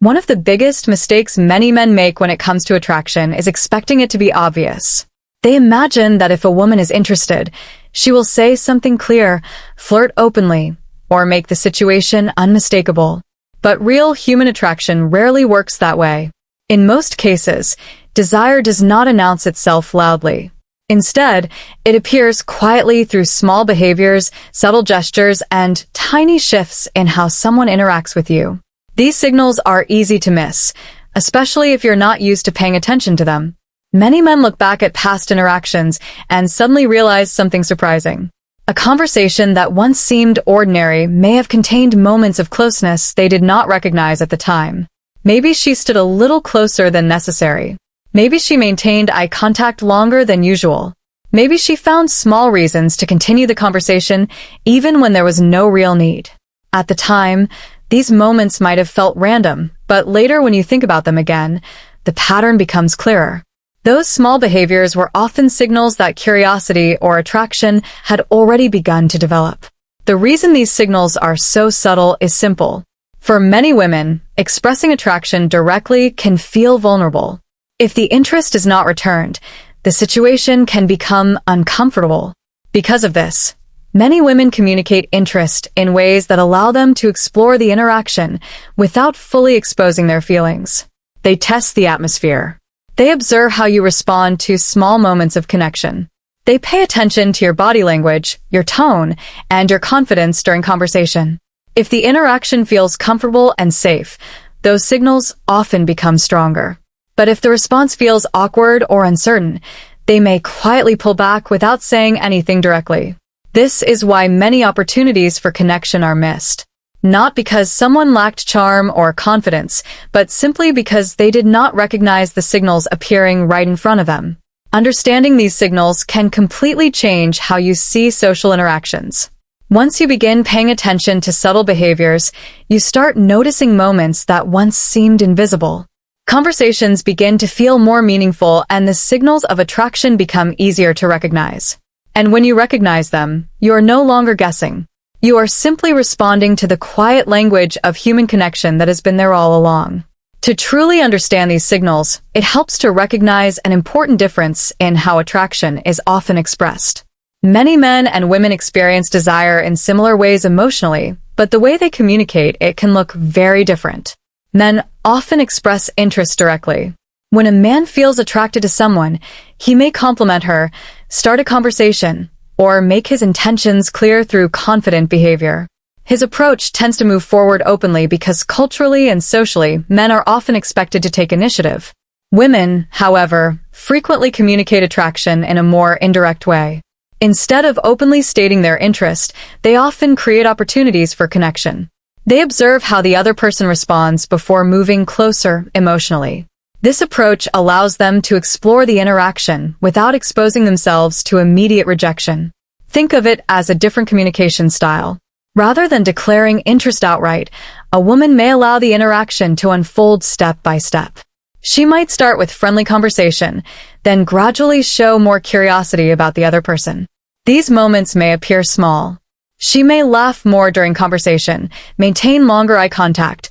One of the biggest mistakes many men make when it comes to attraction is expecting it to be obvious. They imagine that if a woman is interested, she will say something clear, flirt openly, or make the situation unmistakable. But real human attraction rarely works that way. In most cases, desire does not announce itself loudly. Instead, it appears quietly through small behaviors, subtle gestures, and tiny shifts in how someone interacts with you. These signals are easy to miss, especially if you're not used to paying attention to them. Many men look back at past interactions and suddenly realize something surprising. A conversation that once seemed ordinary may have contained moments of closeness they did not recognize at the time. Maybe she stood a little closer than necessary. Maybe she maintained eye contact longer than usual. Maybe she found small reasons to continue the conversation even when there was no real need. At the time, these moments might have felt random, but later when you think about them again, the pattern becomes clearer. Those small behaviors were often signals that curiosity or attraction had already begun to develop. The reason these signals are so subtle is simple. For many women, expressing attraction directly can feel vulnerable. If the interest is not returned, the situation can become uncomfortable. Because of this, many women communicate interest in ways that allow them to explore the interaction without fully exposing their feelings. They test the atmosphere. They observe how you respond to small moments of connection. They pay attention to your body language, your tone, and your confidence during conversation. If the interaction feels comfortable and safe, those signals often become stronger. But if the response feels awkward or uncertain, they may quietly pull back without saying anything directly. This is why many opportunities for connection are missed. Not because someone lacked charm or confidence, but simply because they did not recognize the signals appearing right in front of them. Understanding these signals can completely change how you see social interactions. Once you begin paying attention to subtle behaviors, you start noticing moments that once seemed invisible. Conversations begin to feel more meaningful and the signals of attraction become easier to recognize. And when you recognize them, you are no longer guessing. You are simply responding to the quiet language of human connection that has been there all along. To truly understand these signals, it helps to recognize an important difference in how attraction is often expressed. Many men and women experience desire in similar ways emotionally, but the way they communicate it can look very different. Men often express interest directly. When a man feels attracted to someone, he may compliment her, start a conversation, or make his intentions clear through confident behavior. His approach tends to move forward openly because culturally and socially, men are often expected to take initiative. Women, however, frequently communicate attraction in a more indirect way. Instead of openly stating their interest, they often create opportunities for connection. They observe how the other person responds before moving closer emotionally. This approach allows them to explore the interaction without exposing themselves to immediate rejection. Think of it as a different communication style. Rather than declaring interest outright, a woman may allow the interaction to unfold step by step. She might start with friendly conversation, then gradually show more curiosity about the other person. These moments may appear small. She may laugh more during conversation, maintain longer eye contact,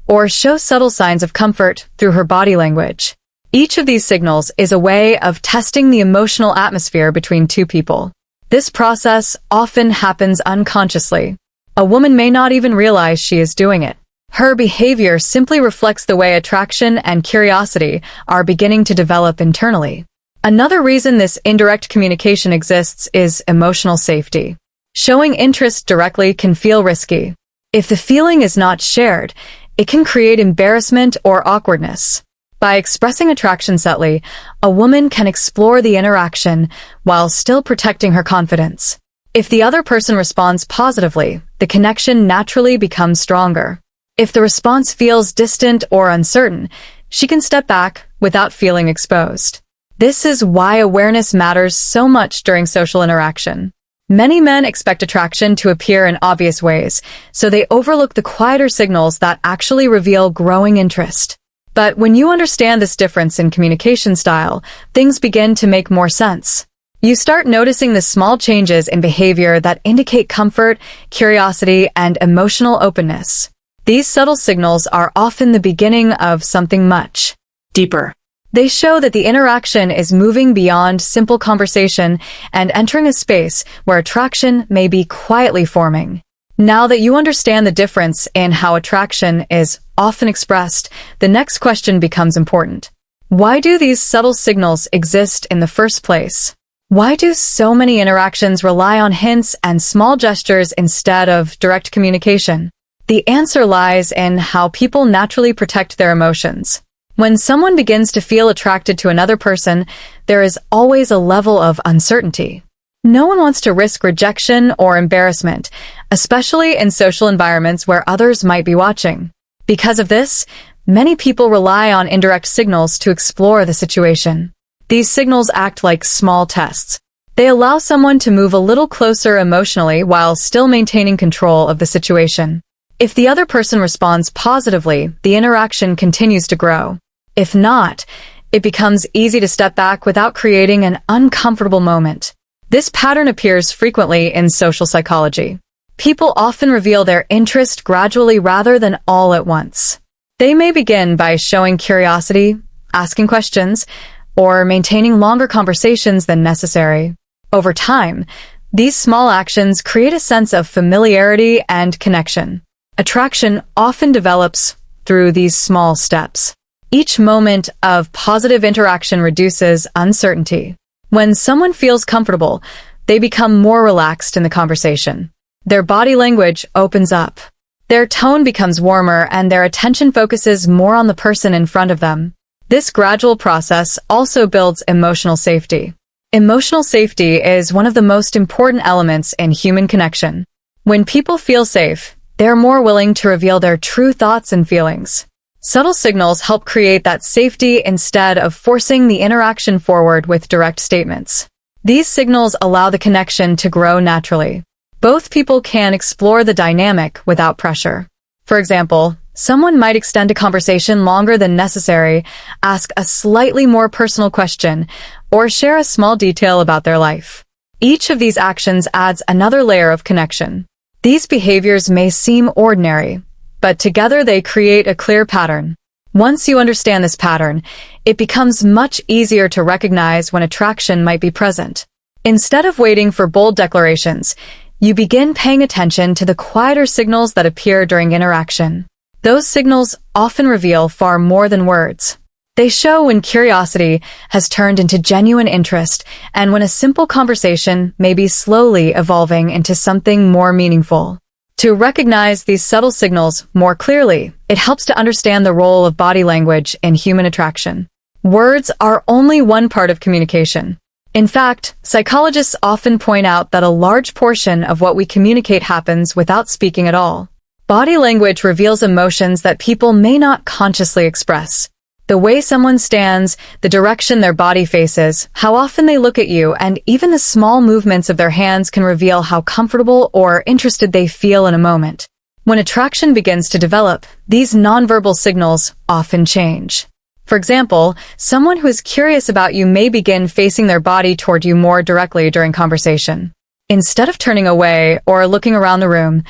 or show subtle signs of comfort through her body language. Each of these signals is a way of testing the emotional atmosphere between two people. This process often happens unconsciously. A woman may not even realize she is doing it. Her behavior simply reflects the way attraction and curiosity are beginning to develop internally. Another reason this indirect communication exists is emotional safety. Showing interest directly can feel risky. If the feeling is not shared, it can create embarrassment or awkwardness. By expressing attraction subtly, a woman can explore the interaction while still protecting her confidence. If the other person responds positively, the connection naturally becomes stronger. If the response feels distant or uncertain, she can step back without feeling exposed. This is why awareness matters so much during social interaction. Many men expect attraction to appear in obvious ways, so they overlook the quieter signals that actually reveal growing interest. But when you understand this difference in communication style, things begin to make more sense. You start noticing the small changes in behavior that indicate comfort, curiosity, and emotional openness. These subtle signals are often the beginning of something much deeper. They show that the interaction is moving beyond simple conversation and entering a space where attraction may be quietly forming. Now that you understand the difference in how attraction is often expressed, the next question becomes important. Why do these subtle signals exist in the first place? Why do so many interactions rely on hints and small gestures instead of direct communication? The answer lies in how people naturally protect their emotions. When someone begins to feel attracted to another person, there is always a level of uncertainty. No one wants to risk rejection or embarrassment, especially in social environments where others might be watching. Because of this, many people rely on indirect signals to explore the situation. These signals act like small tests. They allow someone to move a little closer emotionally while still maintaining control of the situation. If the other person responds positively, the interaction continues to grow. If not, it becomes easy to step back without creating an uncomfortable moment. This pattern appears frequently in social psychology. People often reveal their interest gradually rather than all at once. They may begin by showing curiosity, asking questions, or maintaining longer conversations than necessary. Over time, these small actions create a sense of familiarity and connection. Attraction often develops through these small steps. Each moment of positive interaction reduces uncertainty. When someone feels comfortable, they become more relaxed in the conversation. Their body language opens up. Their tone becomes warmer and their attention focuses more on the person in front of them. This gradual process also builds emotional safety. Emotional safety is one of the most important elements in human connection. When people feel safe, they're more willing to reveal their true thoughts and feelings. Subtle signals help create that safety instead of forcing the interaction forward with direct statements. These signals allow the connection to grow naturally. Both people can explore the dynamic without pressure. For example, someone might extend a conversation longer than necessary, ask a slightly more personal question, or share a small detail about their life. Each of these actions adds another layer of connection. These behaviors may seem ordinary, but together they create a clear pattern. Once you understand this pattern, it becomes much easier to recognize when attraction might be present. Instead of waiting for bold declarations, you begin paying attention to the quieter signals that appear during interaction. Those signals often reveal far more than words. They show when curiosity has turned into genuine interest and when a simple conversation may be slowly evolving into something more meaningful. To recognize these subtle signals more clearly, it helps to understand the role of body language in human attraction. Words are only one part of communication. In fact, psychologists often point out that a large portion of what we communicate happens without speaking at all. Body language reveals emotions that people may not consciously express. The way someone stands, the direction their body faces, how often they look at you, and even the small movements of their hands can reveal how comfortable or interested they feel in a moment. When attraction begins to develop, these nonverbal signals often change. For example, someone who is curious about you may begin facing their body toward you more directly during conversation. Instead of turning away or looking around the room,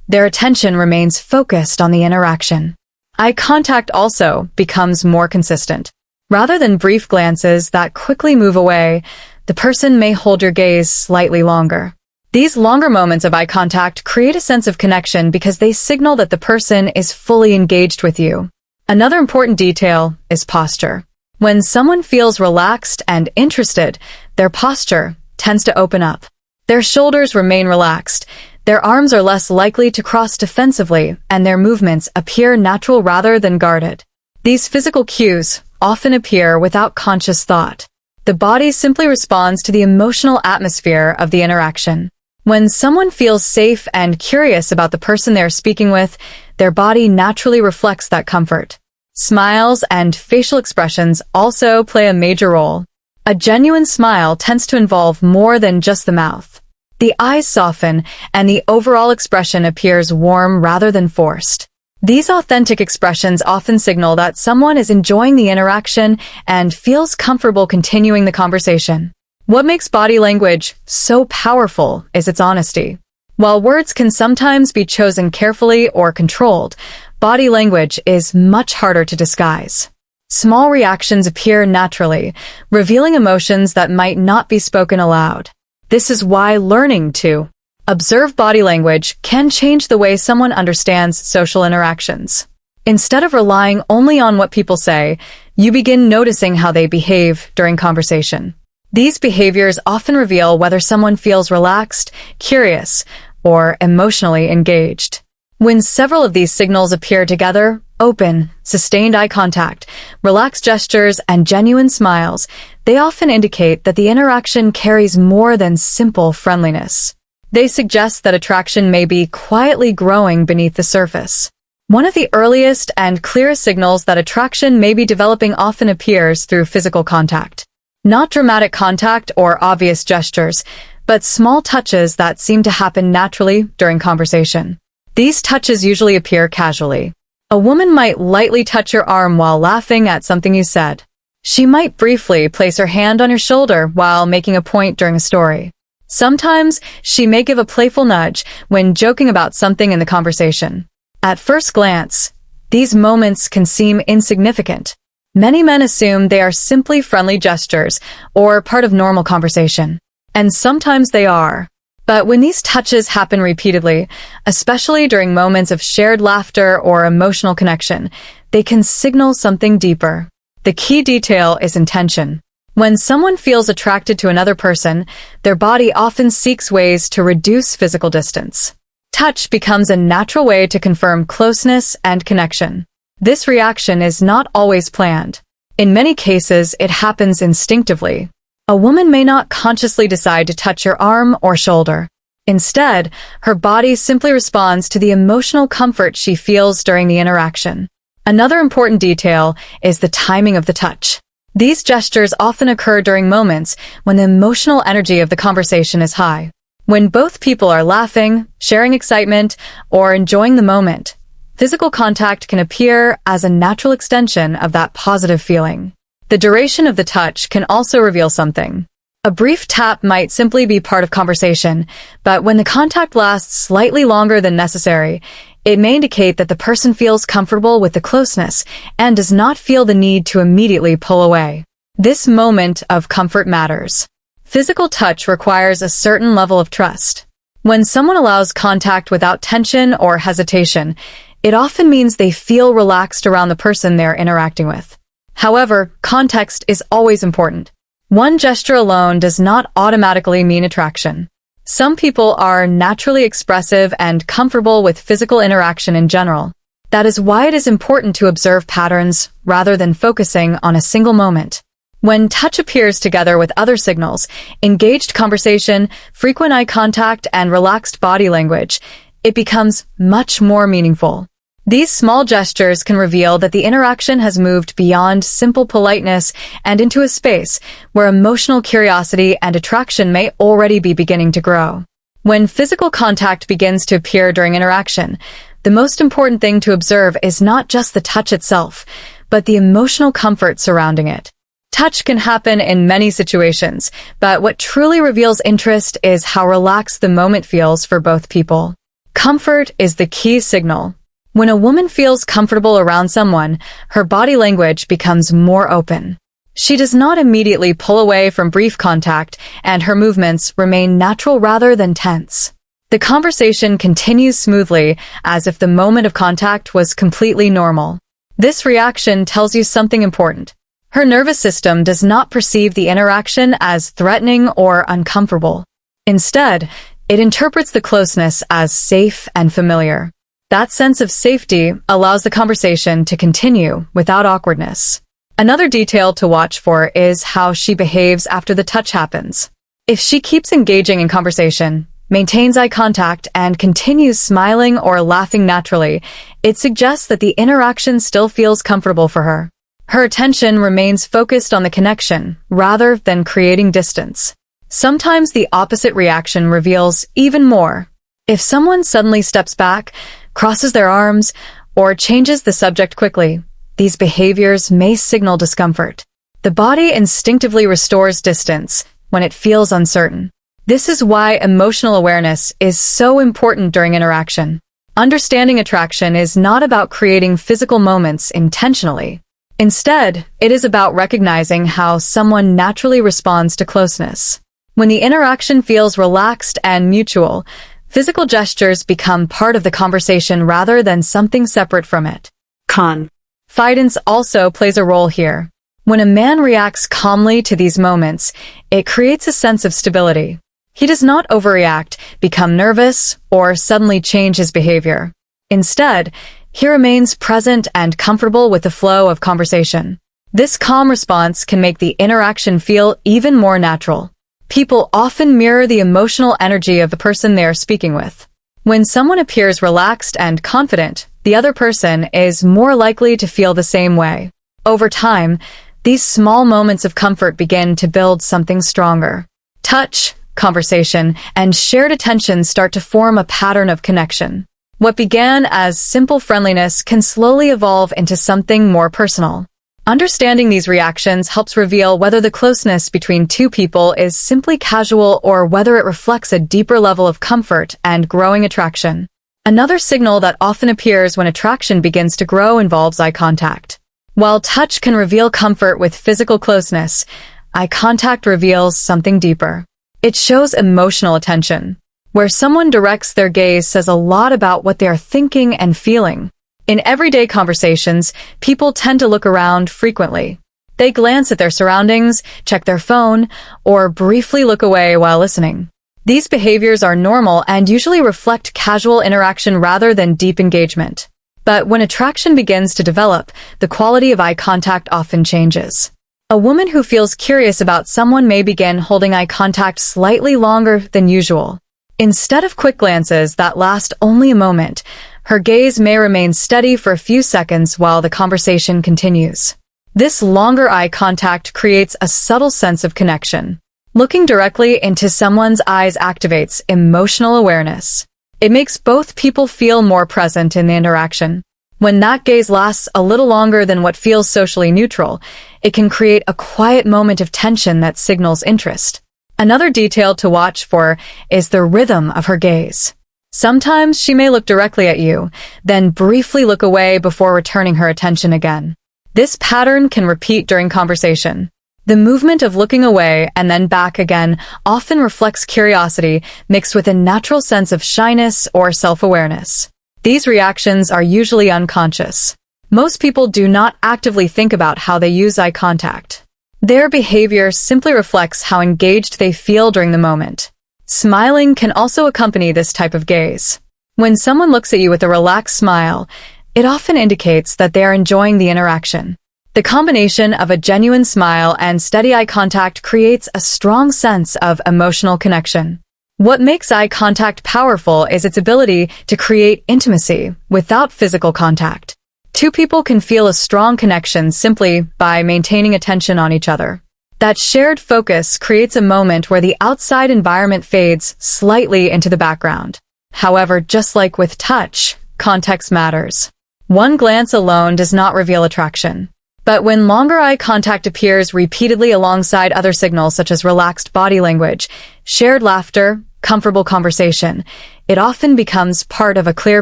their attention remains focused on the interaction. Eye contact also becomes more consistent. Rather than brief glances that quickly move away, the person may hold your gaze slightly longer. These longer moments of eye contact create a sense of connection because they signal that the person is fully engaged with you. Another important detail is posture. When someone feels relaxed and interested, their posture tends to open up. Their shoulders remain relaxed. Their arms are less likely to cross defensively, and their movements appear natural rather than guarded. These physical cues often appear without conscious thought. The body simply responds to the emotional atmosphere of the interaction. When someone feels safe and curious about the person they're speaking with, their body naturally reflects that comfort. Smiles and facial expressions also play a major role. A genuine smile tends to involve more than just the mouth. The eyes soften, and the overall expression appears warm rather than forced. These authentic expressions often signal that someone is enjoying the interaction and feels comfortable continuing the conversation. What makes body language so powerful is its honesty. While words can sometimes be chosen carefully or controlled, body language is much harder to disguise. Small reactions appear naturally, revealing emotions that might not be spoken aloud. This is why learning to observe body language can change the way someone understands social interactions. Instead of relying only on what people say, you begin noticing how they behave during conversation. These behaviors often reveal whether someone feels relaxed, curious, or emotionally engaged. When several of these signals appear together, open, sustained eye contact, relaxed gestures, and genuine smiles, they often indicate that the interaction carries more than simple friendliness. They suggest that attraction may be quietly growing beneath the surface. One of the earliest and clearest signals that attraction may be developing often appears through physical contact. Not dramatic contact or obvious gestures, but small touches that seem to happen naturally during conversation. These touches usually appear casually. A woman might lightly touch your arm while laughing at something you said. She might briefly place her hand on your shoulder while making a point during a story. Sometimes, she may give a playful nudge when joking about something in the conversation. At first glance, these moments can seem insignificant. Many men assume they are simply friendly gestures or part of normal conversation. And sometimes they are. But when these touches happen repeatedly, especially during moments of shared laughter or emotional connection, they can signal something deeper. The key detail is intention. When someone feels attracted to another person, their body often seeks ways to reduce physical distance. Touch becomes a natural way to confirm closeness and connection. This reaction is not always planned. In many cases, it happens instinctively. A woman may not consciously decide to touch your arm or shoulder. Instead, her body simply responds to the emotional comfort she feels during the interaction. Another important detail is the timing of the touch. These gestures often occur during moments when the emotional energy of the conversation is high. When both people are laughing, sharing excitement, or enjoying the moment, physical contact can appear as a natural extension of that positive feeling. The duration of the touch can also reveal something. A brief tap might simply be part of conversation, but when the contact lasts slightly longer than necessary, it may indicate that the person feels comfortable with the closeness and does not feel the need to immediately pull away. This moment of comfort matters. Physical touch requires a certain level of trust. When someone allows contact without tension or hesitation, it often means they feel relaxed around the person they're interacting with. However, context is always important. One gesture alone does not automatically mean attraction. Some people are naturally expressive and comfortable with physical interaction in general. That is why it is important to observe patterns rather than focusing on a single moment. When touch appears together with other signals, engaged conversation, frequent eye contact, and relaxed body language, it becomes much more meaningful. These small gestures can reveal that the interaction has moved beyond simple politeness and into a space where emotional curiosity and attraction may already be beginning to grow. When physical contact begins to appear during interaction, the most important thing to observe is not just the touch itself, but the emotional comfort surrounding it. Touch can happen in many situations, but what truly reveals interest is how relaxed the moment feels for both people. Comfort is the key signal. When a woman feels comfortable around someone, her body language becomes more open. She does not immediately pull away from brief contact, and her movements remain natural rather than tense. The conversation continues smoothly, as if the moment of contact was completely normal. This reaction tells you something important. Her nervous system does not perceive the interaction as threatening or uncomfortable. Instead, it interprets the closeness as safe and familiar. That sense of safety allows the conversation to continue without awkwardness. Another detail to watch for is how she behaves after the touch happens. If she keeps engaging in conversation, maintains eye contact, and continues smiling or laughing naturally, it suggests that the interaction still feels comfortable for her. Her attention remains focused on the connection rather than creating distance. Sometimes the opposite reaction reveals even more. If someone suddenly steps back, crosses their arms, or changes the subject quickly, these behaviors may signal discomfort. The body instinctively restores distance when it feels uncertain. This is why emotional awareness is so important during interaction. Understanding attraction is not about creating physical moments intentionally. Instead, it is about recognizing how someone naturally responds to closeness. When the interaction feels relaxed and mutual, physical gestures become part of the conversation rather than something separate from it. Confidence also plays a role here. When a man reacts calmly to these moments, it creates a sense of stability. He does not overreact, become nervous, or suddenly change his behavior. Instead, he remains present and comfortable with the flow of conversation. This calm response can make the interaction feel even more natural. People often mirror the emotional energy of the person they are speaking with. When someone appears relaxed and confident, the other person is more likely to feel the same way. Over time, these small moments of comfort begin to build something stronger. Touch, conversation, and shared attention start to form a pattern of connection. What began as simple friendliness can slowly evolve into something more personal. Understanding these reactions helps reveal whether the closeness between two people is simply casual or whether it reflects a deeper level of comfort and growing attraction. Another signal that often appears when attraction begins to grow involves eye contact. While touch can reveal comfort with physical closeness, eye contact reveals something deeper. It shows emotional attention. Where someone directs their gaze says a lot about what they are thinking and feeling. In everyday conversations, people tend to look around frequently. They glance at their surroundings, check their phone, or briefly look away while listening. These behaviors are normal and usually reflect casual interaction rather than deep engagement. But when attraction begins to develop, the quality of eye contact often changes. A woman who feels curious about someone may begin holding eye contact slightly longer than usual. Instead of quick glances that last only a moment, her gaze may remain steady for a few seconds while the conversation continues. This longer eye contact creates a subtle sense of connection. Looking directly into someone's eyes activates emotional awareness. It makes both people feel more present in the interaction. When that gaze lasts a little longer than what feels socially neutral, it can create a quiet moment of tension that signals interest. Another detail to watch for is the rhythm of her gaze. Sometimes she may look directly at you, then briefly look away before returning her attention again. This pattern can repeat during conversation. The movement of looking away and then back again often reflects curiosity mixed with a natural sense of shyness or self-awareness. These reactions are usually unconscious. Most people do not actively think about how they use eye contact. Their behavior simply reflects how engaged they feel during the moment. Smiling can also accompany this type of gaze. When someone looks at you with a relaxed smile, it often indicates that they are enjoying the interaction. The combination of a genuine smile and steady eye contact creates a strong sense of emotional connection. What makes eye contact powerful is its ability to create intimacy without physical contact. Two people can feel a strong connection simply by maintaining attention on each other. That shared focus creates a moment where the outside environment fades slightly into the background. However, just like with touch, context matters. One glance alone does not reveal attraction. But when longer eye contact appears repeatedly alongside other signals such as relaxed body language, shared laughter, comfortable conversation, it often becomes part of a clear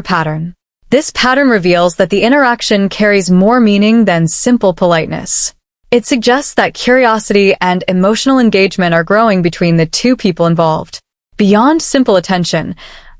pattern. This pattern reveals that the interaction carries more meaning than simple politeness. It suggests that curiosity and emotional engagement are growing between the two people involved. Beyond simple attention,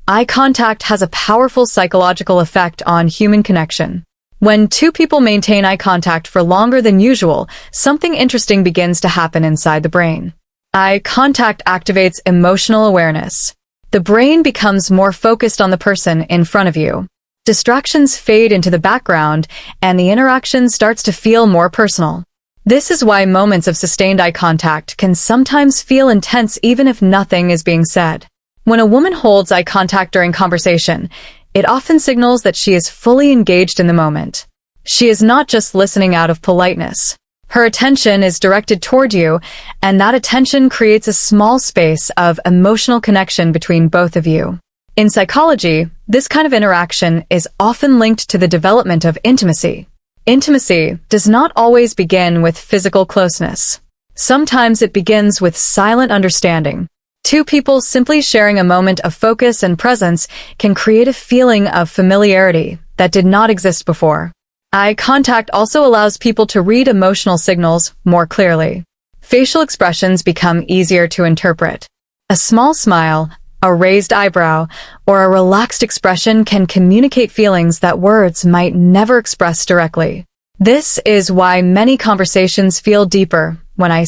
eye contact has a powerful psychological effect on human connection. When two people maintain eye contact for longer than usual, something interesting begins to happen inside the brain. Eye contact activates emotional awareness. The brain becomes more focused on the person in front of you. Distractions fade into the background, and the interaction starts to feel more personal. This is why moments of sustained eye contact can sometimes feel intense even if nothing is being said. When a woman holds eye contact during conversation, it often signals that she is fully engaged in the moment. She is not just listening out of politeness. Her attention is directed toward you, and that attention creates a small space of emotional connection between both of you. In psychology, this kind of interaction is often linked to the development of intimacy. Intimacy does not always begin with physical closeness. Sometimes it begins with silent understanding. Two people simply sharing a moment of focus and presence can create a feeling of familiarity that did not exist before. Eye contact also allows people to read emotional signals more clearly. Facial expressions become easier to interpret. A small smile, a raised eyebrow, or a relaxed expression can communicate feelings that words might never express directly. This is why many conversations feel deeper when eye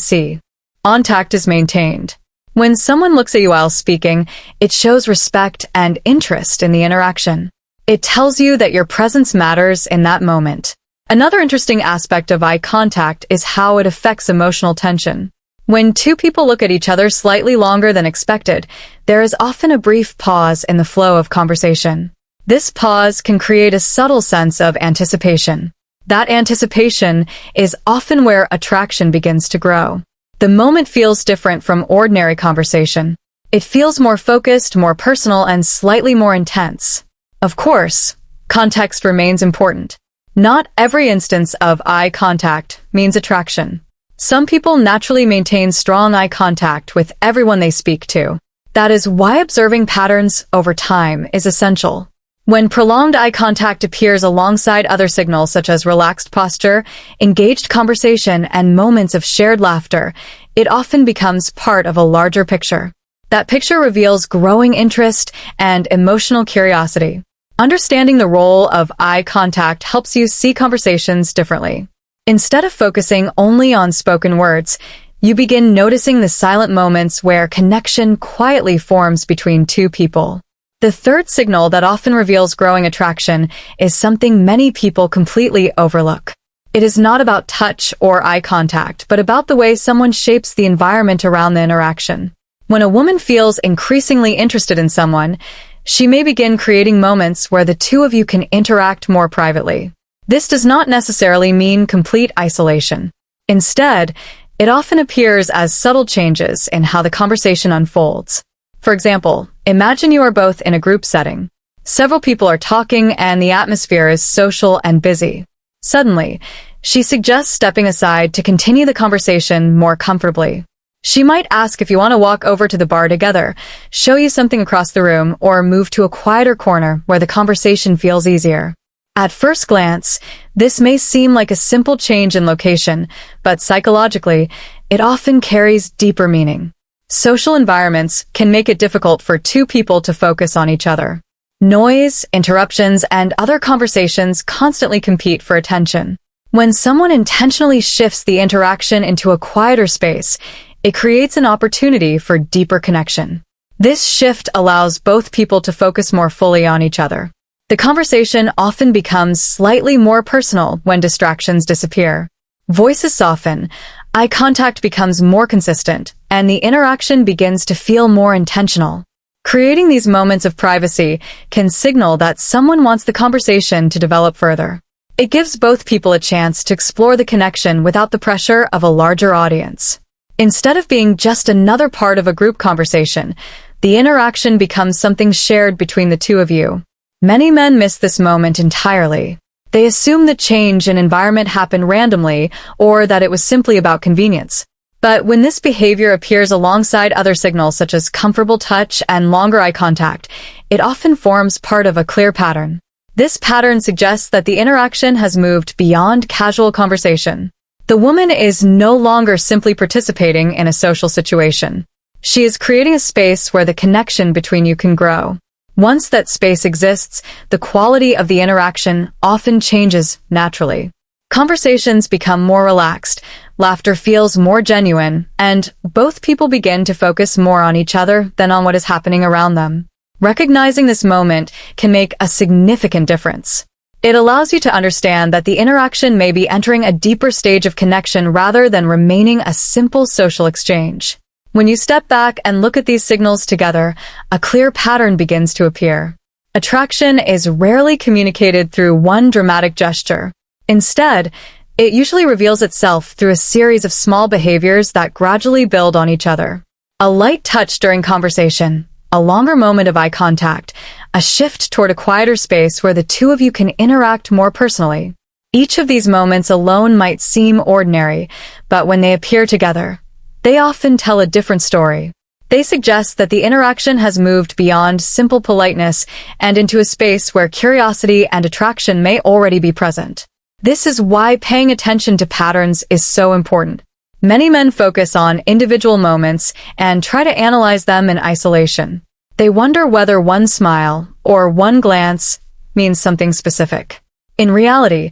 contact is maintained. When someone looks at you while speaking, it shows respect and interest in the interaction. It tells you that your presence matters in that moment. Another interesting aspect of eye contact is how it affects emotional tension. When two people look at each other slightly longer than expected, there is often a brief pause in the flow of conversation. This pause can create a subtle sense of anticipation. That anticipation is often where attraction begins to grow. The moment feels different from ordinary conversation. It feels more focused, more personal, and slightly more intense. Of course, context remains important. Not every instance of eye contact means attraction. Some people naturally maintain strong eye contact with everyone they speak to. That is why observing patterns over time is essential. When prolonged eye contact appears alongside other signals such as relaxed posture, engaged conversation, and moments of shared laughter, it often becomes part of a larger picture. That picture reveals growing interest and emotional curiosity. Understanding the role of eye contact helps you see conversations differently. Instead of focusing only on spoken words, you begin noticing the silent moments where connection quietly forms between two people. The third signal that often reveals growing attraction is something many people completely overlook. It is not about touch or eye contact, but about the way someone shapes the environment around the interaction. When a woman feels increasingly interested in someone, she may begin creating moments where the two of you can interact more privately. This does not necessarily mean complete isolation. Instead, it often appears as subtle changes in how the conversation unfolds. For example, imagine you are both in a group setting. Several people are talking and the atmosphere is social and busy. Suddenly, she suggests stepping aside to continue the conversation more comfortably. She might ask if you want to walk over to the bar together, show you something across the room, or move to a quieter corner where the conversation feels easier. At first glance, this may seem like a simple change in location, but psychologically, it often carries deeper meaning. Social environments can make it difficult for two people to focus on each other. Noise, interruptions, and other conversations constantly compete for attention. When someone intentionally shifts the interaction into a quieter space, it creates an opportunity for deeper connection. This shift allows both people to focus more fully on each other. The conversation often becomes slightly more personal when distractions disappear. Voices soften, eye contact becomes more consistent, and the interaction begins to feel more intentional. Creating these moments of privacy can signal that someone wants the conversation to develop further. It gives both people a chance to explore the connection without the pressure of a larger audience. Instead of being just another part of a group conversation, the interaction becomes something shared between the two of you. Many men miss this moment entirely. They assume the change in environment happened randomly or that it was simply about convenience. But when this behavior appears alongside other signals such as comfortable touch and longer eye contact, it often forms part of a clear pattern. This pattern suggests that the interaction has moved beyond casual conversation. The woman is no longer simply participating in a social situation. She is creating a space where the connection between you can grow. Once that space exists, the quality of the interaction often changes naturally. Conversations become more relaxed, laughter feels more genuine, and both people begin to focus more on each other than on what is happening around them. Recognizing this moment can make a significant difference. It allows you to understand that the interaction may be entering a deeper stage of connection rather than remaining a simple social exchange. When you step back and look at these signals together, a clear pattern begins to appear. Attraction is rarely communicated through one dramatic gesture. Instead, it usually reveals itself through a series of small behaviors that gradually build on each other. A light touch during conversation, a longer moment of eye contact, a shift toward a quieter space where the two of you can interact more personally. Each of these moments alone might seem ordinary, but when they appear together, they often tell a different story. They suggest that the interaction has moved beyond simple politeness and into a space where curiosity and attraction may already be present. This is why paying attention to patterns is so important. Many men focus on individual moments and try to analyze them in isolation. They wonder whether one smile or one glance means something specific. In reality,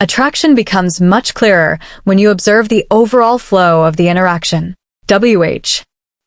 attraction becomes much clearer when you observe the overall flow of the interaction.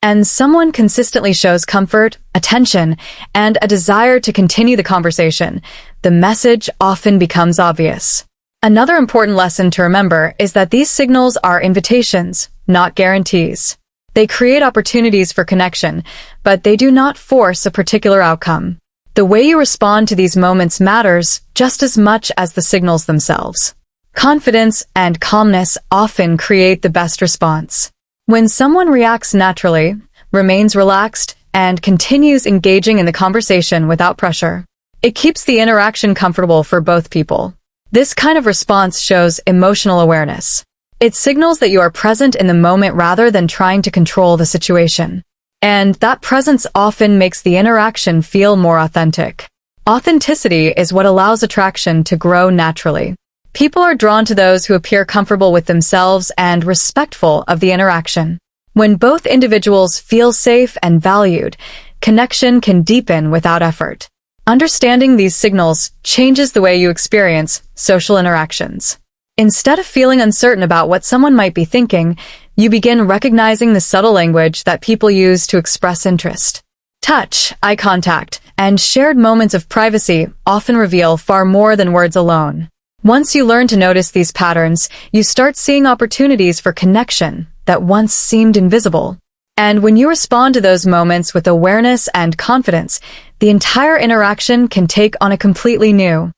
And someone consistently shows comfort, attention, and a desire to continue the conversation, the message often becomes obvious. Another important lesson to remember is that these signals are invitations, not guarantees. They create opportunities for connection, but they do not force a particular outcome. The way you respond to these moments matters just as much as the signals themselves. Confidence and calmness often create the best response. When someone reacts naturally, remains relaxed, and continues engaging in the conversation without pressure, it keeps the interaction comfortable for both people. This kind of response shows emotional awareness. It signals that you are present in the moment rather than trying to control the situation. And that presence often makes the interaction feel more authentic. Authenticity is what allows attraction to grow naturally. People are drawn to those who appear comfortable with themselves and respectful of the interaction. When both individuals feel safe and valued, connection can deepen without effort. Understanding these signals changes the way you experience social interactions. Instead of feeling uncertain about what someone might be thinking, you begin recognizing the subtle language that people use to express interest. Touch, eye contact, and shared moments of privacy often reveal far more than words alone. Once you learn to notice these patterns, you start seeing opportunities for connection that once seemed invisible. And when you respond to those moments with awareness and confidence, the entire interaction can take on a completely new,